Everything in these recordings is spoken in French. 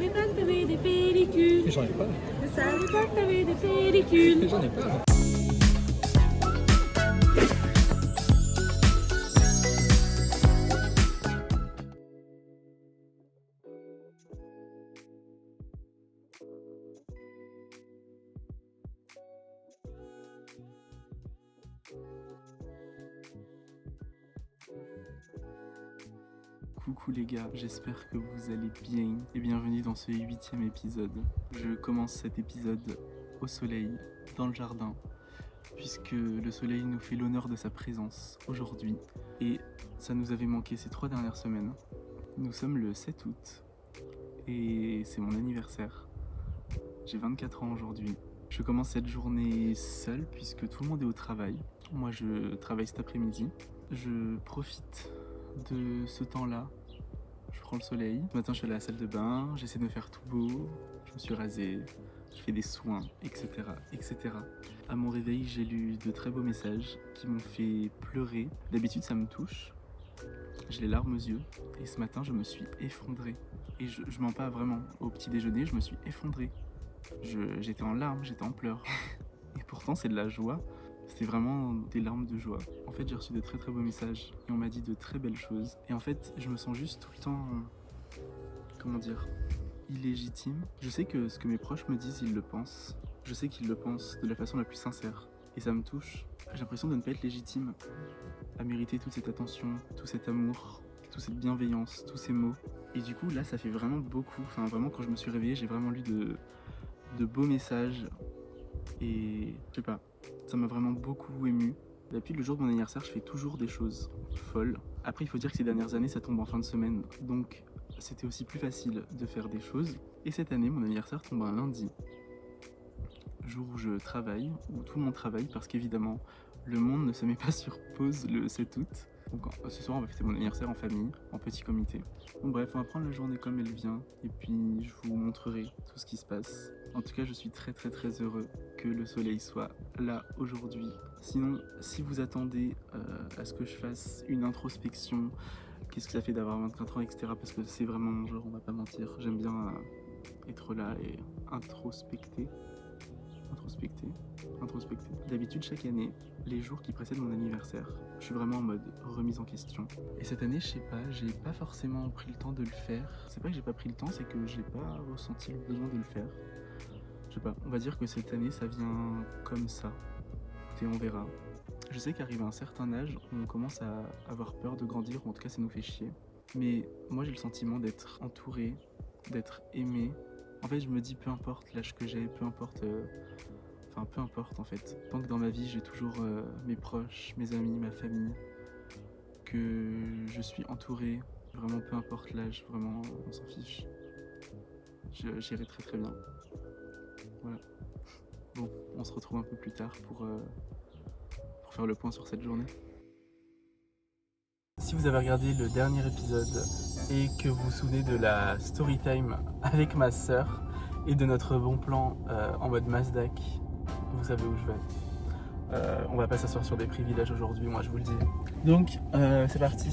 savais pas que t'avais des pellicules. J'en ai pas. Je savais pas que t'avais des pellicules. J'en ai pas. Coucou les gars, j'espère que vous allez bien et bienvenue dans ce 8e épisode. Je commence cet épisode au soleil, dans le jardin, puisque le soleil nous fait l'honneur de sa présence aujourd'hui et ça nous avait manqué ces 3 dernières semaines. Nous sommes le 7 août et c'est mon anniversaire. J'ai 24 ans aujourd'hui. Je commence cette journée seule puisque tout le monde est au travail. Moi je travaille cet après-midi. Je profite de ce temps-là, je prends le soleil. Ce matin, je suis allé à la salle de bain, j'essaie de me faire tout beau, je me suis rasé, je fais des soins, etc., etc. À mon réveil, j'ai lu de très beaux messages qui m'ont fait pleurer. D'habitude, ça me touche, j'ai les larmes aux yeux, et ce matin, je me suis effondré. Et je mens pas vraiment, au petit déjeuner, je me suis effondré. J'étais en larmes, j'étais en pleurs. Et pourtant, c'est de la joie. C'était vraiment des larmes de joie. En fait, j'ai reçu de très très beaux messages et on m'a dit de très belles choses. Et en fait, je me sens juste tout le temps, comment dire, illégitime. Je sais que ce que mes proches me disent, ils le pensent. Je sais qu'ils le pensent de la façon la plus sincère. Et ça me touche. J'ai l'impression de ne pas être légitime à mériter toute cette attention, tout cet amour, toute cette bienveillance, tous ces mots. Et du coup, là, ça fait vraiment beaucoup. Enfin, vraiment, quand je me suis réveillé, j'ai vraiment lu de beaux messages. Et je sais pas, ça m'a vraiment beaucoup ému. Depuis le jour de mon anniversaire, je fais toujours des choses folles. Après, il faut dire que ces dernières années, ça tombe en fin de semaine. Donc, c'était aussi plus facile de faire des choses. Et cette année, mon anniversaire tombe un lundi. Jour où je travaille, où tout le monde travaille, parce qu'évidemment, le monde ne se met pas sur pause le 7 août. Donc ce soir, on va fêter mon anniversaire en famille, en petit comité. Donc bref, on va prendre la journée comme elle vient, et puis je vous montrerai tout ce qui se passe. En tout cas, je suis très très très heureux que le soleil soit là aujourd'hui. Sinon, si vous attendez à ce que je fasse une introspection, qu'est-ce que ça fait d'avoir 24 ans, etc. Parce que c'est vraiment mon genre, on va pas mentir. J'aime bien être là et introspecter. D'habitude, chaque année, les jours qui précèdent mon anniversaire, je suis vraiment en mode remise en question. Et cette année, je sais pas, j'ai pas forcément pris le temps de le faire. C'est pas que j'ai pas pris le temps, c'est que j'ai pas ressenti le besoin de le faire. Je sais pas, on va dire que cette année, ça vient comme ça. Et on verra. Je sais qu'arrivé à un certain âge, on commence à avoir peur de grandir, ou en tout cas, ça nous fait chier. Mais moi, j'ai le sentiment d'être entouré, d'être aimé. En fait, je me dis, peu importe l'âge que j'ai, peu importe... Enfin, peu importe en fait. Tant que dans ma vie, j'ai toujours mes proches, mes amis, ma famille, que je suis entouré, vraiment peu importe l'âge, vraiment, on s'en fiche. J'irai très très bien. Voilà. Bon, on se retrouve un peu plus tard pour faire le point sur cette journée. Si vous avez regardé le dernier épisode et que vous vous souvenez de la story time avec ma sœur et de notre bon plan en mode Mazdak, vous savez où je vais. On va pas s'asseoir sur des privilèges aujourd'hui, moi je vous le dis. Donc, c'est parti.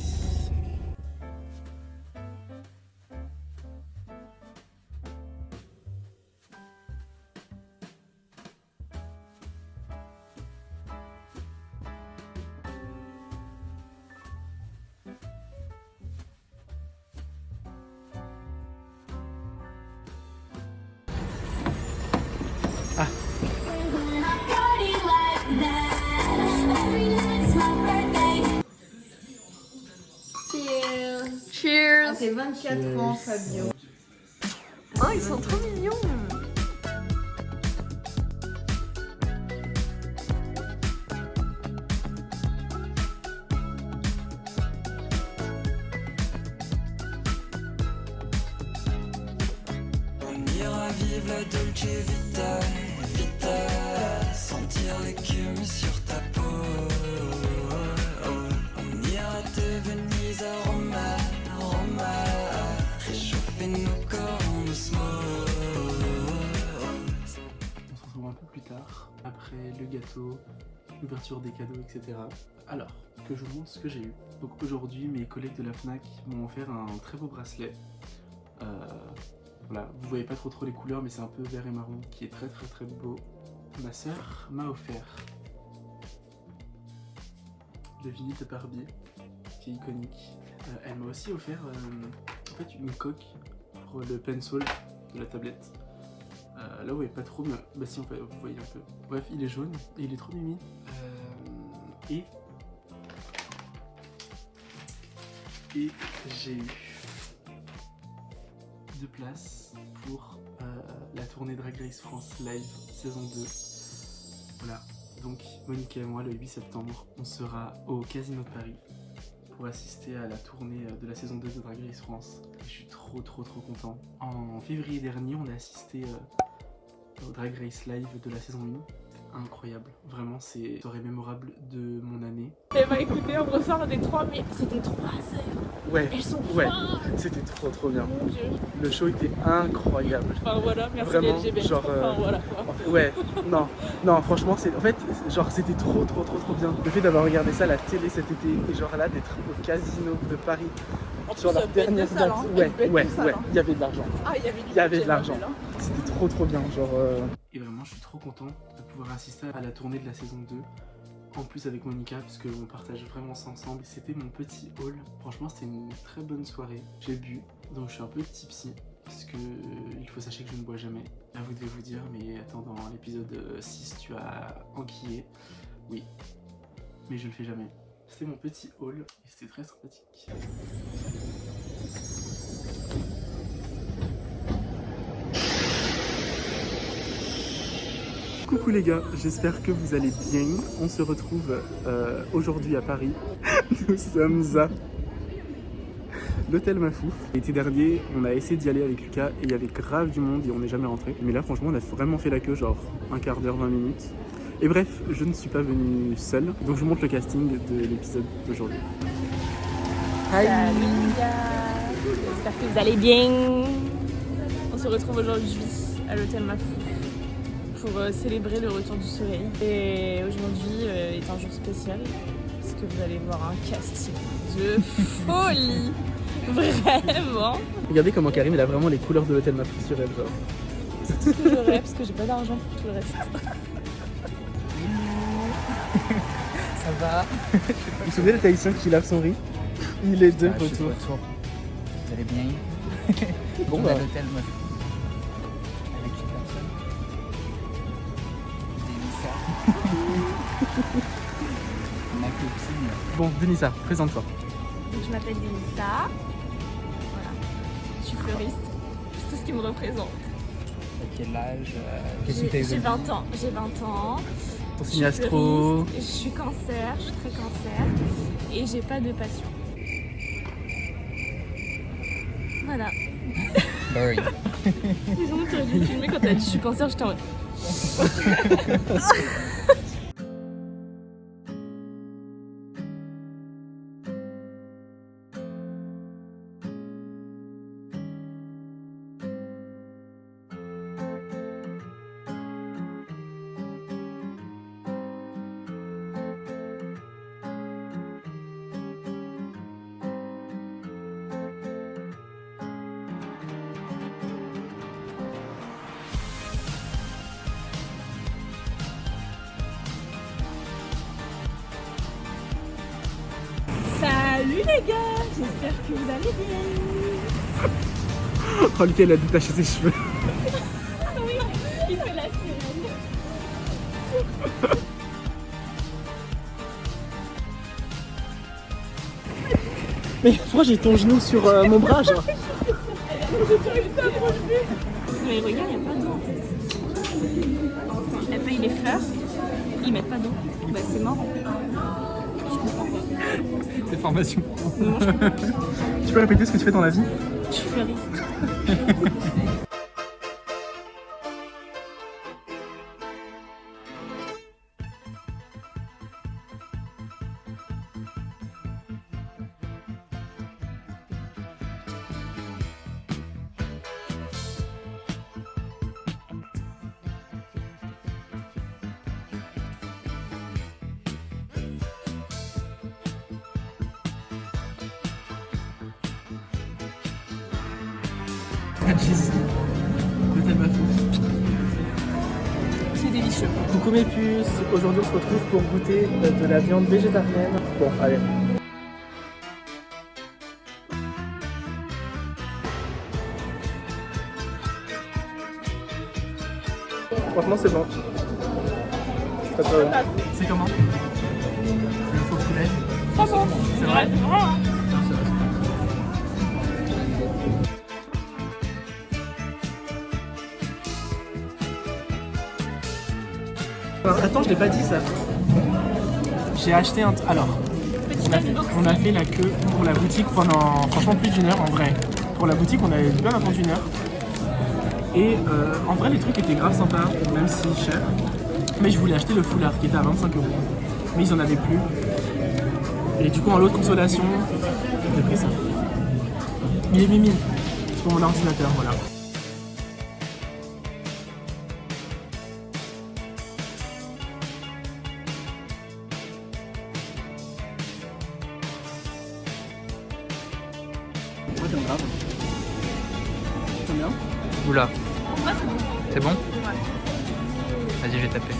Cheers. T'es 24 ans, Fabio. Oh, ils sont trop mignons. On ira vivre la Dolce Vita, Vita, sentir l'écume sur ta peau. On ira de Venise à Roma, Roma, réchauffer nos corps en osmose. On se retrouve un peu plus tard, après le gâteau, l'ouverture des cadeaux, etc. Alors, que je vous montre ce que j'ai eu. Donc aujourd'hui, mes collègues de la FNAC m'ont offert un très beau bracelet. Voilà, vous voyez pas trop les couleurs, mais c'est un peu vert et marron qui est très beau. Ma sœur m'a offert le vinyle de Barbie, qui est iconique. Elle m'a aussi offert en fait une coque pour le pencil de la tablette. Là vous voyez pas trop, mais bah si, en fait, vous voyez un peu. Bref, il est jaune et il est trop mimi. Et j'ai eu 2 places pour la tournée Drag Race France Live saison 2. Voilà, donc Monica et moi le 8 septembre, on sera au Casino de Paris pour assister à la tournée de la saison 2 de Drag Race France. Je suis trop content. En février dernier, on a assisté au Drag Race Live de la saison 1. Incroyable, vraiment c'est une soirée mémorable de mon année. Eh bah écoutez, on ressort des 3, mais c'était 3 heures. Ouais, Elles sont ouais, fortes. c'était trop bien. Mon Dieu. Le show était incroyable. Enfin voilà, merci Vraiment, LGBT. genre, Enfin voilà quoi. Ouais, non, franchement, en fait, genre, c'était trop bien. Le fait d'avoir regardé ça à la télé cet été, et genre là, d'être au Casino de Paris, En sur plus, leur dernière ça date, devait être de ouais, salle, hein. il y avait de l'argent. Ah, il y Il y avait budget, de l'argent. bordel, hein. C'était trop bien, genre... Et vraiment, je suis trop content de pouvoir assister à la tournée de la saison 2. En plus avec Monica, parce qu'on partage vraiment ça ensemble. C'était mon petit haul. Franchement, c'était une très bonne soirée. J'ai bu, donc je suis un peu tipsy. Parce que il faut sachez que je ne bois jamais. Là, vous devez vous dire, mais attends, dans l'épisode 6, tu as enquillé. Oui, mais je le fais jamais. C'était mon petit haul et c'était très sympathique. Coucou les gars, j'espère que vous allez bien. On se retrouve aujourd'hui à Paris. Nous sommes à l'hôtel Mafouf. L'été dernier, on a essayé d'y aller avec Lucas et il y avait grave du monde et on n'est jamais rentré. Mais là, franchement, on a vraiment fait la queue, genre un quart d'heure, 20 minutes. Et bref, je ne suis pas venu seul, donc je vous montre le casting de l'épisode d'aujourd'hui. Salut les gars, j'espère que vous allez bien. On se retrouve aujourd'hui à l'hôtel Mafouf pour célébrer le retour du soleil. Et aujourd'hui est un jour spécial parce que vous allez voir un casting de folie. Vraiment. Regardez comment Karim il a vraiment les couleurs de l'hôtel Mafouf sur elle, genre. C'est tout ce que j'aurais parce que j'ai pas d'argent pour tout le reste. Ça va? Vous vous souvenez le Tahitien qui lave son riz? Il est de Je suis de retour. retour. Vous allez bien? Bon On bah, est à l'hôtel Mafouf. Avec une personne. Denissa. Ma copine. bon, Denissa, présente-toi. Donc, je m'appelle Denissa. Voilà. Je suis fleuriste. C'est tout ce qui me représente. À quel âge? Qu'est-ce que t'as J'ai 20 ans. J'ai 20 ans. Ton Je signe suis astro. fleuriste, je suis cancer, je suis très cancer. Et j'ai pas de passion. Voilà. Boring. Disons que tu aurais dû me filmer quand t'as dit je suis cancer, j'étais en mode. Salut les gars, j'espère que vous allez bien. Oh, lequel a détaché ses cheveux. Oui, il fait la sirène. Mais pourquoi j'ai ton genou sur mon bras, genre? Mais regarde, il n'y a pas d'eau en fait. Elle paye les fleurs, ils mettent pas d'eau. Bah c'est mort. Je comprends pas. C'est formation. Non, je comprends pas. Tu peux répéter ce que tu fais dans la vie? Je suis fleuriste. Jessie. L'hôtel Mafou. C'est délicieux. Coucou mes puces, aujourd'hui on se retrouve pour goûter de la viande végétarienne. Bon, allez. Franchement c'est bon. Pas très bon. C'est comment? Le faux poulet. Pas bon. C'est vrai? Attends, je l'ai pas dit ça. J'ai acheté un... Alors, on a fait la queue pour la boutique pendant franchement plus d'1 heure en vrai. Pour la boutique, on avait bien attendu 1 heure. Et en vrai, les trucs étaient grave sympas, même si cher. Mais je voulais acheter le foulard qui était à 25 €. Mais ils en avaient plus. Et du coup, en lot de consolation, j'ai pris ça. Il est mimi. C'est pour mon ordinateur, voilà. Ouais, t'aimes grave. T'aimes bien? Oula. C'est bon? Vas-y, je vais taper.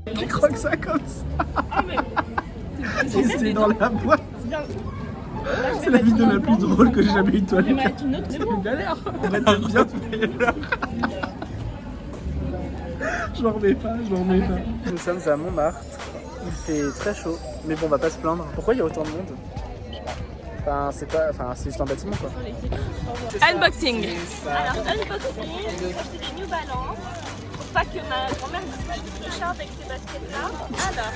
Il croque ça comme ça. Et c'est dans la boîte. C'est la vidéo la plus drôle que j'ai jamais eu de toi. C'est une galère. On va te bien faire. Je m'en remets pas, je m'en remets pas. Nous sommes à Montmartre. Il fait très chaud, mais bon, on va pas se plaindre. Pourquoi il y a autant de monde? Enfin, c'est pas, enfin, c'est juste un bâtiment quoi. Unboxing. Alors, unboxing, j'ai acheté des New Balance pour pas que ma grand-mère dise que je suis trop charge avec ces baskets-là. Alors,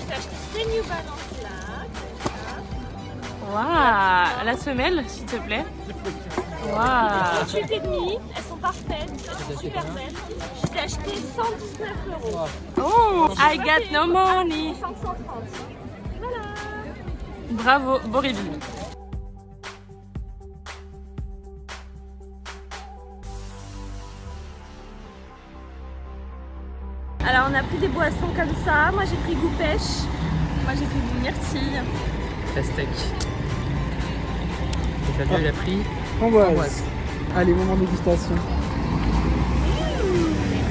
j'ai acheté ces New Balance là. Waouh, la semelle, s'il te plaît. Waouh. 38,5, elles sont parfaites, elles sont super belles. Je les ai achetées 119 €. Oh, I got no money. 530. Voilà. Bravo, Borelli. Alors, on a pris des boissons comme ça. Moi, j'ai pris goût pêche. Moi, j'ai pris du myrtille. Pastèque. Et Fabio, il a pris Framboise. Allez, moment de dégustation.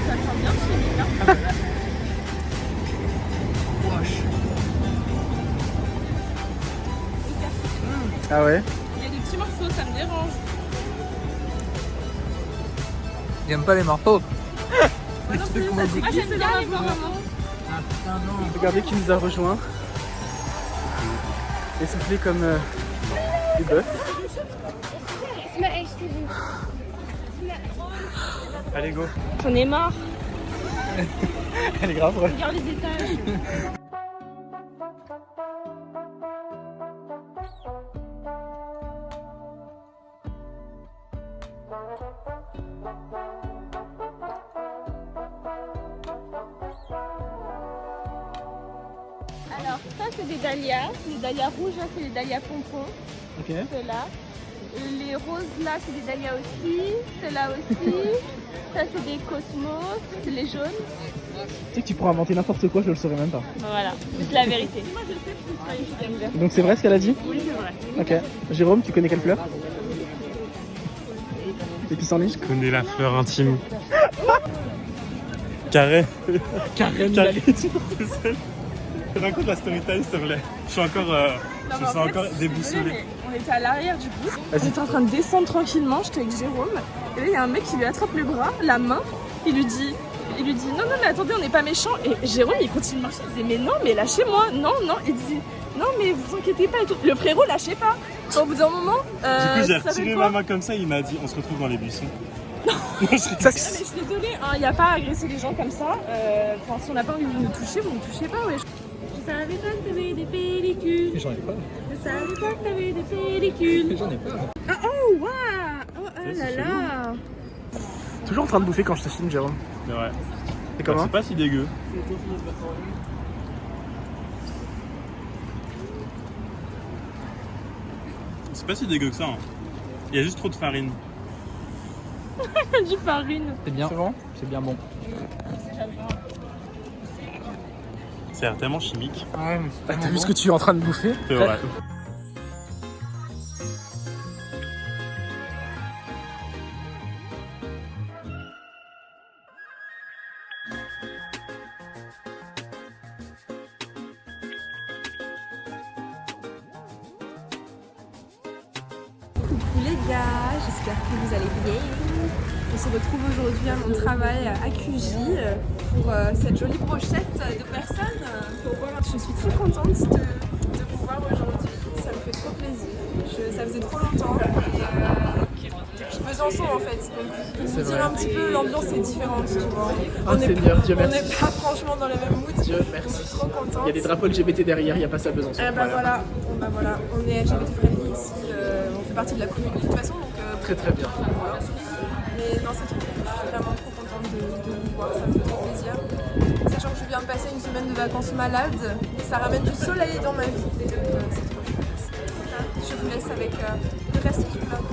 Ça sent bien chimique, hein. Ah ouais? Il y a des petits morceaux, ça me dérange. Il aime pas les morceaux. Moi j'aime bien les moments. Ah putain, non. Regardez qui nous a rejoint. Essoufflé comme du bœuf. Allez, go. J'en ai marre. Elle est grave, ouais. Regarde les étages. Alors, ça, c'est des dahlias. Les dahlias rouges, là, c'est des dahlias pompons. Ok. Ceux-là. Les roses, là, c'est des dahlias aussi. Ceux-là aussi. Ça, c'est des cosmos. C'est les jaunes. Tu sais que tu pourras inventer n'importe quoi, je le saurais même pas. Voilà, c'est la vérité. Donc c'est vrai ce qu'elle a dit? Oui, c'est vrai. Ok. Jérôme, tu connais quelle fleur? Les pissenlits? Je connais la fleur intime. Carré. Karen. Carré. Raconte la story time s'il te plaît. Je suis encore, je me sens encore déboussolé. On était à l'arrière du bus, on était en train de descendre tranquillement, j'étais avec Jérôme, et là il y a un mec qui lui attrape le bras, la main, il lui dit non mais attendez, on n'est pas méchants, et Jérôme il continue de marcher, il disait mais non mais lâchez-moi, non, il dit non mais vous inquiétez pas et tout, le frérot lâchez pas, au bout d'un moment, Du coup j'ai ça fait retiré quoi? ma main comme ça, il m'a dit on se retrouve dans les buissons. Ça, Mais je suis désolée, il n'y a pas à agresser les gens comme ça, enfin si on n'a pas envie de nous toucher, vous ne touchez pas, ouais. Je savais pas que t'avais des pellicules. J'en ai pas. Je savais pas que t'avais des pellicules. J'en ai pas. Oh waouh, oh là là. toujours en train de bouffer quand je te filme, Jérôme. Mais ouais. C'est comment? C'est pas si dégueu. C'est pas si dégueu que ça. Hein. Il y a juste trop de farine. Du farine. C'est bien. C'est bon? C'est bien bon. C'est tellement chimique. Ouais, mais c'est T'as vu ce que tu es en train de bouffer? C'est vrai. Coucou les gars, j'espère que vous allez bien. On se retrouve aujourd'hui à mon travail à QJ pour cette jolie brochette de personnes. Je suis très contente de vous voir aujourd'hui, ça me fait trop plaisir. Ça faisait trop longtemps. Depuis Besançon en fait, donc pour vous dire un petit peu, l'ambiance est différente, tu vois. On n'est pas franchement dans les mêmes moods. Dieu Je merci. suis trop contente. Il y a des drapeaux LGBT derrière, il n'y a pas ça à Besançon. Voilà, on est LGBT friendly ici, on fait partie de la commune de toute façon, donc Très très bien. voilà. Mais non, c'est trop cool, je suis vraiment trop contente de vous voir, ça me fait trop plaisir. Sachant que je viens de passer une semaine de vacances malade, ça ramène du soleil dans ma vie, donc c'est trop chouette. Voilà, je vous laisse avec le reste du vlog.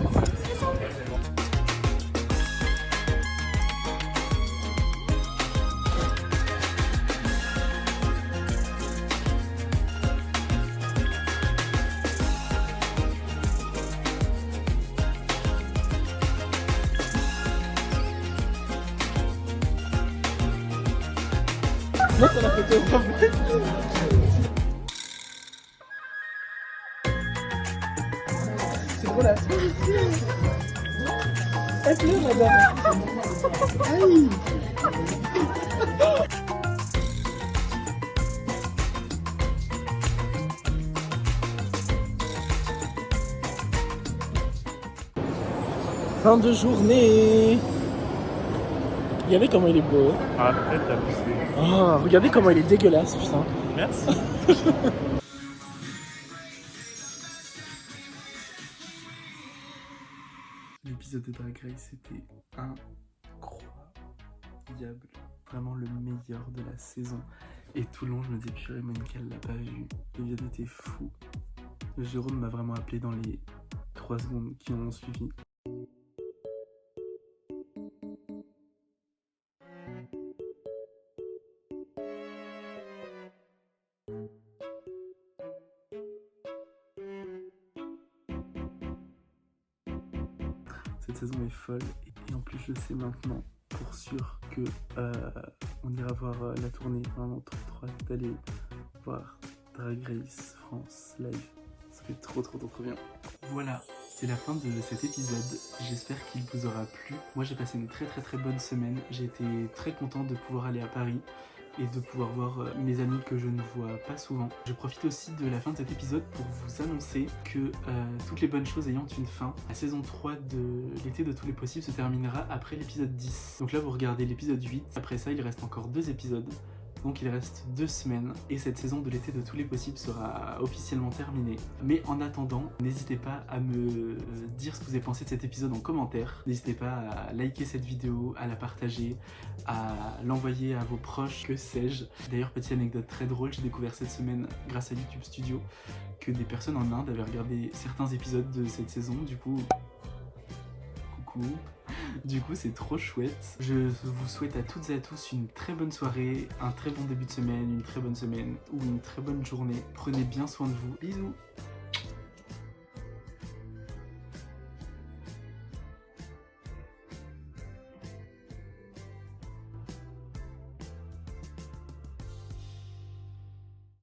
Moi, on a photo. C'est drôle à faire ici. Elle pleure, madame. Aïe. Fin de journée. Regardez comment il est beau. Ah, peut-être t'as poussé. Oh, regardez comment il est dégueulasse, putain. Merci. L'épisode de Drag Race était incroyable. Vraiment le meilleur de la saison. Et tout le long, je me disais, purée, Monica, elle l'a pas vu. L'épisode était fou. Jérôme m'a vraiment appelé dans les 3 secondes qui ont suivi. Cette saison est folle et en plus je sais maintenant pour sûr que on ira voir la tournée. Vraiment trop hâte d'aller voir Drag Race France live. Ça fait trop bien. Voilà, c'est la fin de cet épisode. J'espère qu'il vous aura plu. Moi j'ai passé une très bonne semaine. J'ai été très content de pouvoir aller à Paris et de pouvoir voir mes amis que je ne vois pas souvent. Je profite aussi de la fin de cet épisode pour vous annoncer que toutes les bonnes choses ayant une fin, la saison 3 de l'été de tous les possibles se terminera après l'épisode 10. Donc là vous regardez l'épisode 8, après ça il reste encore 2 épisodes. Donc il reste 2 semaines et cette saison de l'été de tous les possibles sera officiellement terminée. Mais en attendant, n'hésitez pas à me dire ce que vous avez pensé de cet épisode en commentaire. N'hésitez pas à liker cette vidéo, à la partager, à l'envoyer à vos proches, que sais-je. D'ailleurs, petite anecdote très drôle, j'ai découvert cette semaine grâce à YouTube Studio que des personnes en Inde avaient regardé certains épisodes de cette saison. Du coup, coucou. Du coup c'est trop chouette. Je vous souhaite à toutes et à tous une très bonne soirée, un très bon début de semaine, une très bonne semaine ou une très bonne journée. Prenez bien soin de vous. Bisous.